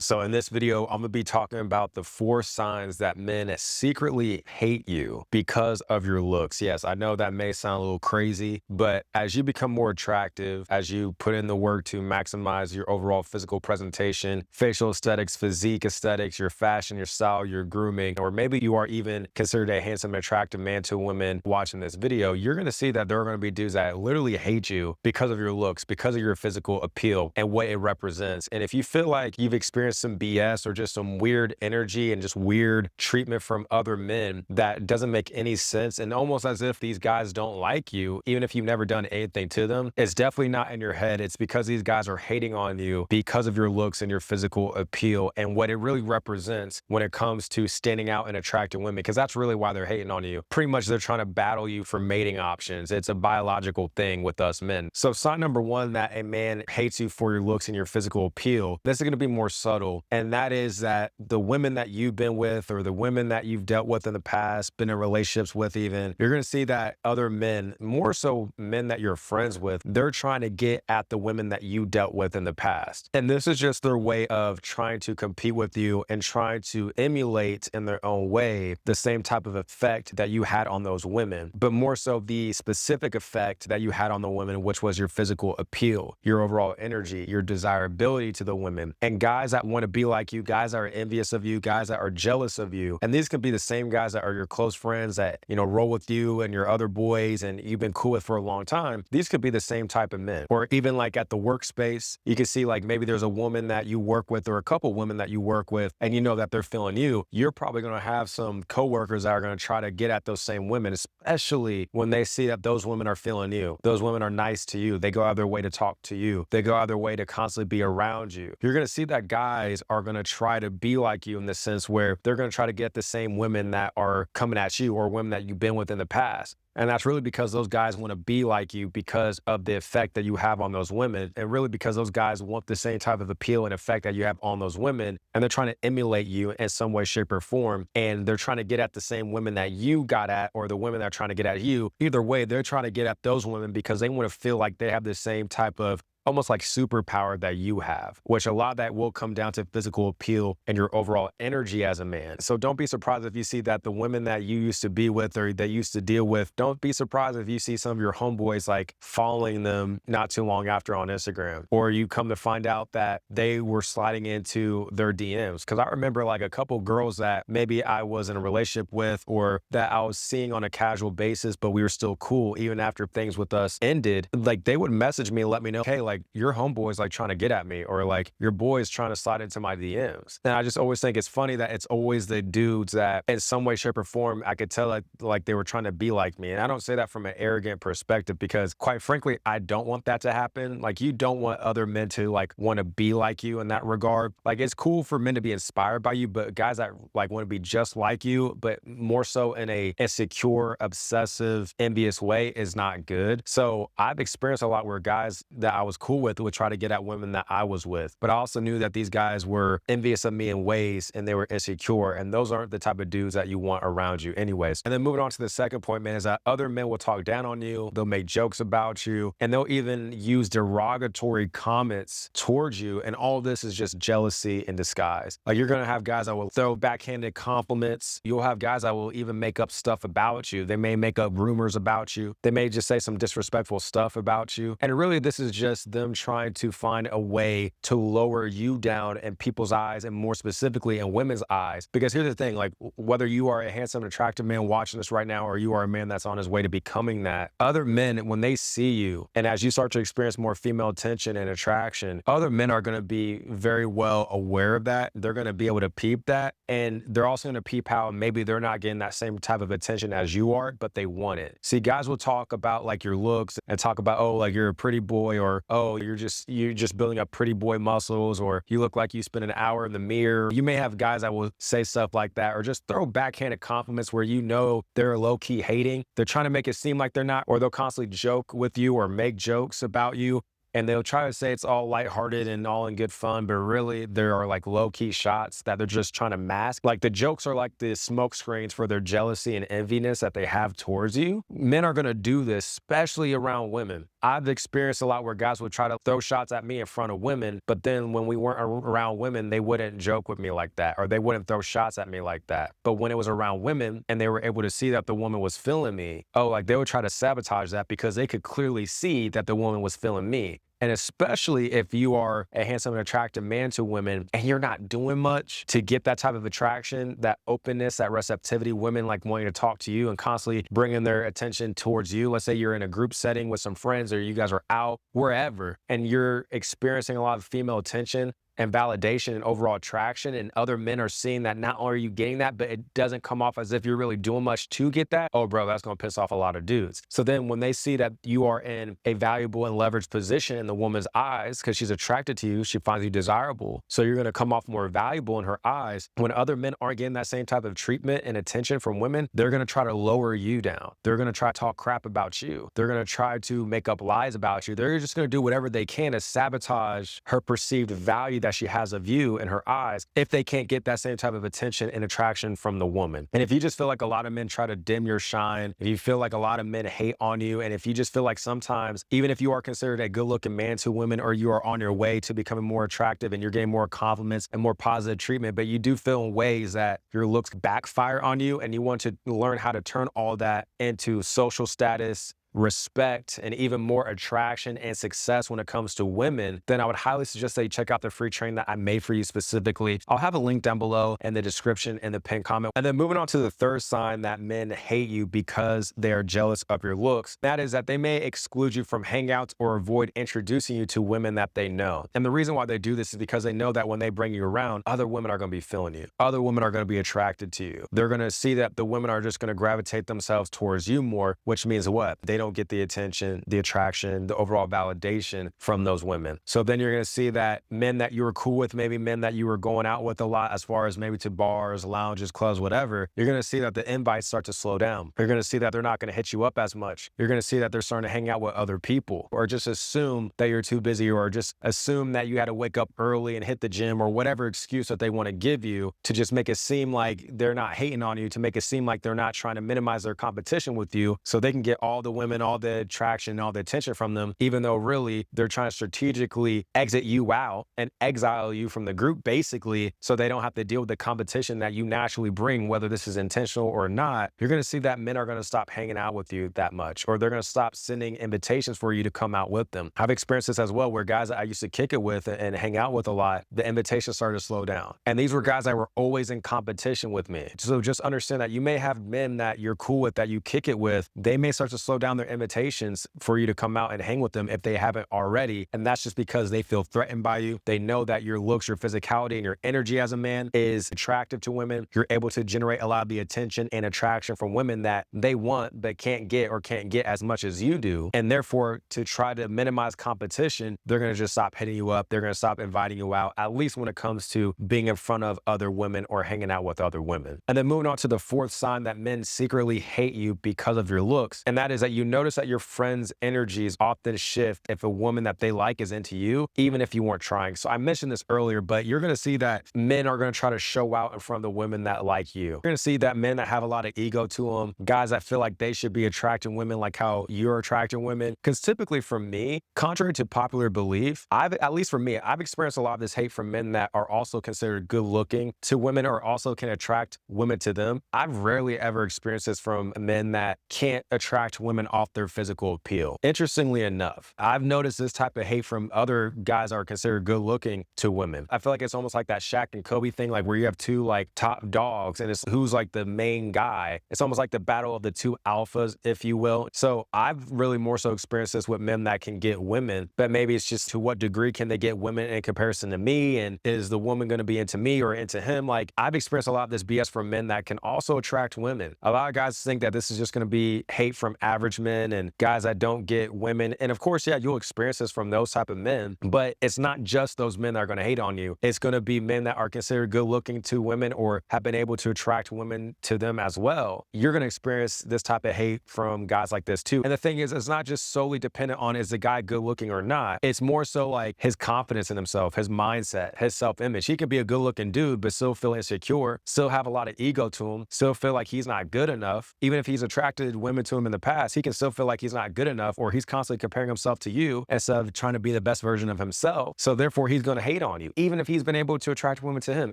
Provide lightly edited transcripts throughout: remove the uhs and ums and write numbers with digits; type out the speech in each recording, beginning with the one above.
So in this video, I'm gonna be talking about the 4 signs that men secretly hate you because of your looks. Yes, I know that may sound a little crazy, but as you become more attractive, as you put in the work to maximize your overall physical presentation, facial aesthetics, physique aesthetics, your fashion, your style, your grooming, or maybe you are even considered a handsome, attractive man to women watching this video, you're gonna see that there are gonna be dudes that literally hate you because of your looks, because of your physical appeal and what it represents. And if you feel like you've experienced some BS or just some weird energy and just weird treatment from other men that doesn't make any sense, and almost as if these guys don't like you, even if you've never done anything to them, it's definitely not in your head. It's because these guys are hating on you because of your looks and your physical appeal and what it really represents when it comes to standing out and attracting women, because that's really why they're hating on you. Pretty much they're trying to battle you for mating options. It's a biological thing with us men. So sign number one that a man hates you for your looks and your physical appeal, this is going to be more subtle. And that is that the women that you've been with or the women that you've dealt with in the past, been in relationships with even, you're going to see that other men, more so men that you're friends with, they're trying to get at the women that you dealt with in the past. And this is just their way of trying to compete with you and trying to emulate in their own way the same type of effect that you had on those women, but more so the specific effect that you had on the women, which was your physical appeal, your overall energy, your desirability to the women. And guys that want to be like you, guys that are envious of you, guys that are jealous of you. And these can be the same guys that are your close friends that, roll with you and your other boys and you've been cool with for a long time. These could be the same type of men. Or even like at the workspace, you can see like maybe there's a woman that you work with or a couple women that you work with and you know that they're feeling you. You're probably going to have some coworkers that are going to try to get at those same women, especially when they see that those women are feeling you. Those women are nice to you. They go out of their way to talk to you. They go out of their way to constantly be around you. You're going to see that guys are going to try to be like you in the sense where they're going to try to get the same women that are coming at you or women that you've been with in the past. And that's really because those guys want to be like you because of the effect that you have on those women. And really because those guys want the same type of appeal and effect that you have on those women. And they're trying to emulate you in some way, shape, or form. And they're trying to get at the same women that you got at or the women that are trying to get at you. Either way, they're trying to get at those women because they want to feel like they have the same type of almost like superpower that you have, which a lot of that will come down to physical appeal and your overall energy as a man. So don't be surprised if you see that the women that you used to be with or that you used to deal with, don't be surprised if you see some of your homeboys like following them not too long after on Instagram, or you come to find out that they were sliding into their DMs. Cause I remember like a couple girls that maybe I was in a relationship with or that I was seeing on a casual basis, but we were still cool even after things with us ended. Like they would message me and let me know, hey, like your homeboy's like trying to get at me, or like your boy is trying to slide into my DMs. And I just always think it's funny that it's always the dudes that in some way, shape, or form, I could tell like they were trying to be like me. And I don't say that from an arrogant perspective because quite frankly, I don't want that to happen. Like you don't want other men to like want to be like you in that regard. Like it's cool for men to be inspired by you, but guys that like want to be just like you, but more so in a insecure, obsessive, envious way is not good. So I've experienced a lot where guys that I was cool with would try to get at women that I was with. But I also knew that these guys were envious of me in ways and they were insecure. And those aren't the type of dudes that you want around you anyways. And then moving on to the second point, man, is that other men will talk down on you. They'll make jokes about you and they'll even use derogatory comments towards you. And all this is just jealousy in disguise. Like you're going to have guys that will throw backhanded compliments. You'll have guys that will even make up stuff about you. They may make up rumors about you. They may just say some disrespectful stuff about you. And really, this is just them trying to find a way to lower you down in people's eyes and more specifically in women's eyes. Because here's the thing, like whether you are a handsome, attractive man watching this right now, or you are a man that's on his way to becoming that, other men, when they see you and as you start to experience more female attention and attraction, other men are going to be very well aware of that. They're going to be able to peep that. And they're also going to peep how maybe they're not getting that same type of attention as you are, but they want it. See, guys will talk about like your looks and talk about, oh, like you're a pretty boy, or, oh, you're just building up pretty boy muscles, or you look like you spend an hour in the mirror. You may have guys that will say stuff like that, or just throw backhanded compliments where you know they're low-key hating. They're trying to make it seem like they're not, or they'll constantly joke with you or make jokes about you. And they'll try to say it's all lighthearted and all in good fun, but really there are like low-key shots that they're just trying to mask. Like the jokes are like the smoke screens for their jealousy and enviness that they have towards you. Men are going to do this, especially around women. I've experienced a lot where guys would try to throw shots at me in front of women, but then when we weren't around women, they wouldn't joke with me like that, or they wouldn't throw shots at me like that. But when it was around women and they were able to see that the woman was feeling me, oh, like they would try to sabotage that because they could clearly see that the woman was feeling me. And especially if you are a handsome and attractive man to women and you're not doing much to get that type of attraction, that openness, that receptivity, women like wanting to talk to you and constantly bringing their attention towards you. Let's say you're in a group setting with some friends or you guys are out wherever and you're experiencing a lot of female attention and validation and overall attraction, and other men are seeing that not only are you getting that, but it doesn't come off as if you're really doing much to get that. Oh, bro, that's going to piss off a lot of dudes. So then when they see that you are in a valuable and leveraged position in the woman's eyes, because she's attracted to you, she finds you desirable. So you're going to come off more valuable in her eyes. When other men aren't getting that same type of treatment and attention from women, they're going to try to lower you down. They're going to try to talk crap about you. They're going to try to make up lies about you. They're just going to do whatever they can to sabotage her perceived value that she has of you in her eyes if they can't get that same type of attention and attraction from the woman. And if you just feel like a lot of men try to dim your shine, if you feel like a lot of men hate on you, and if you just feel like sometimes, even if you are considered a good-looking man to women, or you are on your way to becoming more attractive and you're getting more compliments and more positive treatment, but you do feel in ways that your looks backfire on you and you want to learn how to turn all that into social status, respect, and even more attraction and success when it comes to women, then I would highly suggest that you check out the free training that I made for you specifically. I'll have a link down below in the description and the pinned comment. And then moving on to the third sign that men hate you because they are jealous of your looks, that is that they may exclude you from hangouts or avoid introducing you to women that they know. And the reason why they do this is because they know that when they bring you around, other women are going to be feeling you. Other women are going to be attracted to you. They're going to see that the women are just going to gravitate themselves towards you more, which means what? They don't get the attention, the attraction, the overall validation from those women. So then you're going to see that men that you were cool with, maybe men that you were going out with a lot, as far as maybe to bars, lounges, clubs, whatever, you're going to see that the invites start to slow down. You're going to see that they're not going to hit you up as much. You're going to see that they're starting to hang out with other people, or just assume that you're too busy, or just assume that you had to wake up early and hit the gym, or whatever excuse that they want to give you to just make it seem like they're not hating on you, to make it seem like they're not trying to minimize their competition with you so they can get all the women, all the attraction, all the attention from them, even though really they're trying to strategically exit you out and exile you from the group, basically, so they don't have to deal with the competition that you naturally bring, whether this is intentional or not. You're going to see that men are going to stop hanging out with you that much, or they're going to stop sending invitations for you to come out with them. I've experienced this as well, where guys that I used to kick it with and hang out with a lot, the invitations started to slow down. And these were guys that were always in competition with me. So just understand that you may have men that you're cool with, that you kick it with, they may start to slow down their invitations for you to come out and hang with them if they haven't already. And that's just because they feel threatened by you. They know that your looks, your physicality, and your energy as a man is attractive to women. You're able to generate a lot of the attention and attraction from women that they want but can't get, or can't get as much as you do. And therefore, to try to minimize competition, they're going to just stop hitting you up. They're going to stop inviting you out, at least when it comes to being in front of other women or hanging out with other women. And then moving on to the fourth sign that men secretly hate you because of your looks, and that is that you notice that your friends' energies often shift if a woman that they like is into you, even if you weren't trying. So I mentioned this earlier, but you're going to see that men are going to try to show out in front of the women that like you. You're going to see that men that have a lot of ego to them, guys that feel like they should be attracting women like how you're attracting women. Because typically for me, contrary to popular belief, at least for me, I've experienced a lot of this hate from men that are also considered good looking to women, or also can attract women to them. I've rarely ever experienced this from men that can't attract women off their physical appeal. Interestingly enough, I've noticed this type of hate from other guys that are considered good looking to women. I feel like it's almost like that Shaq and Kobe thing, like where you have two like top dogs and it's who's like the main guy. It's almost like the battle of the two alphas, if you will. So I've really more so experienced this with men that can get women, but maybe it's just to what degree can they get women in comparison to me, and is the woman going to be into me or into him? Like, I've experienced a lot of this BS from men that can also attract women. A lot of guys think that this is just going to be hate from average men and guys that don't get women. And of course, yeah, you'll experience this from those type of men, but it's not just those men that are going to hate on you. It's going to be men that are considered good looking to women or have been able to attract women to them as well. You're going to experience this type of hate from guys like this too. And the thing is, it's not just solely dependent on is the guy good looking or not. It's more so like his confidence in himself, his mindset, his self-image. He can be a good looking dude, but still feel insecure, still have a lot of ego to him, still feel like he's not good enough. Even if he's attracted women to him in the past, he can still still feel like he's not good enough, or he's constantly comparing himself to you instead of trying to be the best version of himself. So therefore, he's going to hate on you, even if he's been able to attract women to him,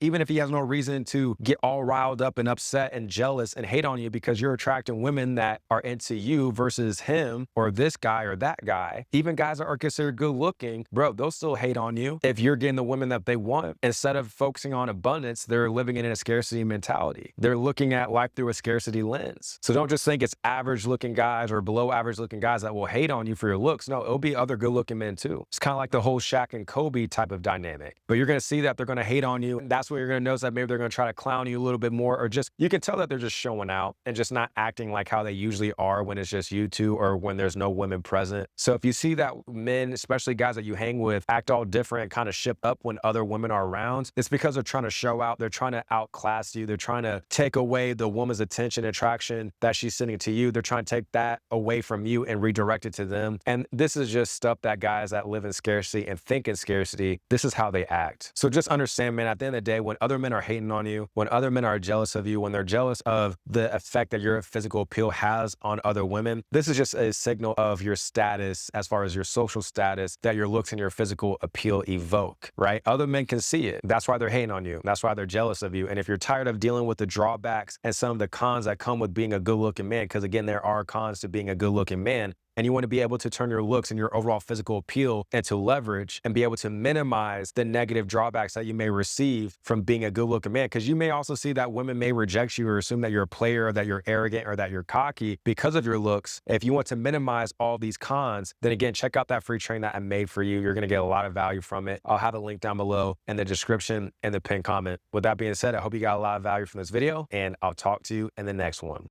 even if he has no reason to get all riled up and upset and jealous and hate on you because you're attracting women that are into you versus him or this guy or that guy. Even guys that are considered good looking, bro, they'll still hate on you if you're getting the women that they want. Instead of focusing on abundance, they're living in a scarcity mentality. They're looking at life through a scarcity lens. So don't just think it's average looking guys or below average looking guys that will hate on you for your looks. No, it'll be other good looking men too. It's kind of like the whole Shaq and Kobe type of dynamic. But you're going to see that they're going to hate on you. And that's where you're going to notice that maybe they're going to try to clown you a little bit more, or just, you can tell that they're just showing out and just not acting like how they usually are when it's just you two or when there's no women present. So if you see that men, especially guys that you hang with, act all different and kind of ship up when other women are around, it's because they're trying to show out. They're trying to outclass you. They're trying to take away the woman's attention, attraction that she's sending to you. They're trying to take that away from you and redirect it to them. And this is just stuff that guys that live in scarcity and think in scarcity, this is how they act. So just understand, man, at the end of the day, when other men are hating on you, when other men are jealous of you, when they're jealous of the effect that your physical appeal has on other women, this is just a signal of your status as far as your social status that your looks and your physical appeal evoke, right? Other men can see it. That's why they're hating on you. That's why they're jealous of you. And if you're tired of dealing with the drawbacks and some of the cons that come with being a good looking man, because again, there are cons to being a good looking man, and you want to be able to turn your looks and your overall physical appeal into leverage and be able to minimize the negative drawbacks that you may receive from being a good looking man. Because you may also see that women may reject you or assume that you're a player, or that you're arrogant, or that you're cocky because of your looks. If you want to minimize all these cons, then again, check out that free training that I made for you. You're going to get a lot of value from it. I'll have a link down below in the description and the pinned comment. With that being said, I hope you got a lot of value from this video, and I'll talk to you in the next one.